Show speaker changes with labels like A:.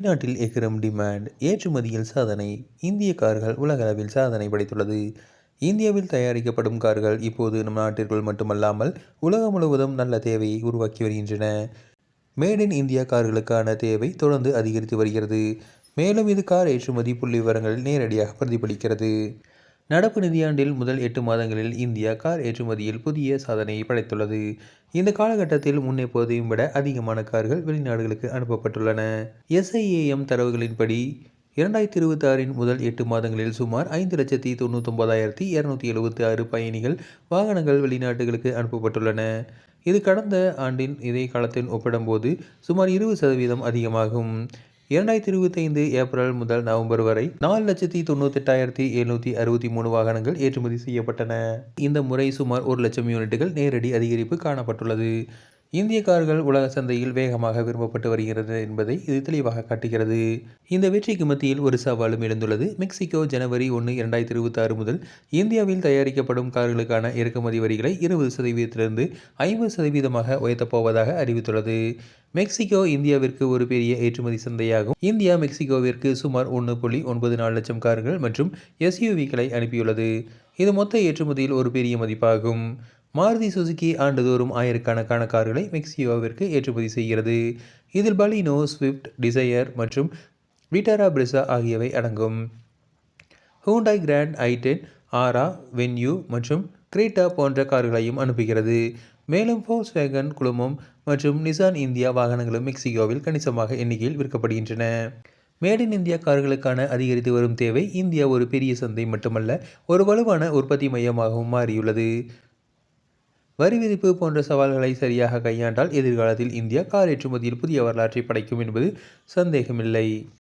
A: வெளிநாட்டில் எகிறும் டிமாண்ட் ஏற்றுமதியில் சாதனை. இந்திய கார்கள் உலகளவில் சாதனை படைத்துள்ளது. இந்தியாவில் தயாரிக்கப்படும் கார்கள் இப்போது நம் நாட்டிற்குள் மட்டுமல்லாமல் உலகம் முழுவதும் நல்ல தேவையை உருவாக்கி வருகின்றன. மேட் இன் இந்தியா கார்களுக்கான தேவை தொடர்ந்து அதிகரித்து வருகிறது. மேலும் இது கார் ஏற்றுமதி புள்ளி விவரங்களில் நேரடியாக பிரதிபலிக்கிறது. நடப்பு நிதியாண்டில் முதல் 8 மாதங்களில் இந்தியா கார் ஏற்றுமதியில் புதிய சாதனையை படைத்துள்ளது. இந்த காலகட்டத்தில் முன்னெப்போதையும் விட அதிகமான கார்கள் வெளிநாடுகளுக்கு அனுப்பப்பட்டுள்ளன. SIAM தரவுகளின்படி 2026 முதல் 8 மாதங்களில் சுமார் 5,99,276 பயணிகள் வாகனங்கள் வெளிநாடுகளுக்கு அனுப்பப்பட்டுள்ளன. இது கடந்த ஆண்டின் இதே காலத்துடன் ஒப்பிடும்போது சுமார் 20% அதிகமாகும். 2025 ஏப்ரல் முதல் நவம்பர் வரை 4,98,763 வாகனங்கள் ஏற்றுமதி செய்யப்பட்டன. இந்த முறை சுமார் 1,00,000 யூனிட்டுகள் நேரடி அதிகரிப்பு காணப்பட்டுள்ளது. இந்திய கார்கள் உலக சந்தையில் வேகமாக விரும்பப்பட்டு வருகிறது என்பதை இது தெளிவாக காட்டுகிறது. இந்த வெற்றிக்கு மத்தியில் ஒரு சவாலும் எழுந்துள்ளது. மெக்சிகோ ஜனவரி 1, 2026 முதல் இந்தியாவில் தயாரிக்கப்படும் கார்களுக்கான இறக்குமதி வரிகளை 20%லிருந்து 50%ஆக உயர்த்தப் போவதாக அறிவித்துள்ளது. மெக்சிகோ இந்தியாவிற்கு ஒரு பெரிய ஏற்றுமதி சந்தையாகும். இந்தியா மெக்சிகோவிற்கு சுமார் 1.94 லட்சம் கார்கள் மற்றும் SUVக்களை அனுப்பியுள்ளது. இது மொத்த ஏற்றுமதியில் ஒரு பெரிய மதிப்பாகும். மாருதி சுசுகி ஆண்டுதோறும் ஆயிரக்கணக்கான கார்களை மெக்சிகோவிற்கு ஏற்றுமதி செய்கிறது. இதில் பலினோ, ஸ்விஃப்ட் டிசையர் மற்றும் விட்டாரா பிரெஸா ஆகியவை அடங்கும். ஹூண்டாய் கிராண்ட் i10, ஆரா, வென்யூ மற்றும் கிரேட்டா போன்ற கார்களையும் அனுப்புகிறது. மேலும் ஃபோக்ஸ்வேகன் குழுமம் மற்றும் நிசான் இந்தியா வாகனங்களும் மெக்சிகோவில் கணிசமாக எண்ணிக்கையில் விற்கப்படுகின்றன. மேட் இன் இந்தியா கார்களுக்கான அதிகரித்து வரும் தேவை இந்தியா ஒரு பெரிய சந்தை மட்டுமல்ல, ஒரு வலுவான உற்பத்தி மையமாகவும் மாறியுள்ளது. வரி விதிப்பு போன்ற சவால்களை சரியாக கையாண்டால் எதிர்காலத்தில் இந்தியா கார் ஏற்றுமதியில் புதிய வரலாற்றை படைக்கும் என்பது சந்தேகமில்லை.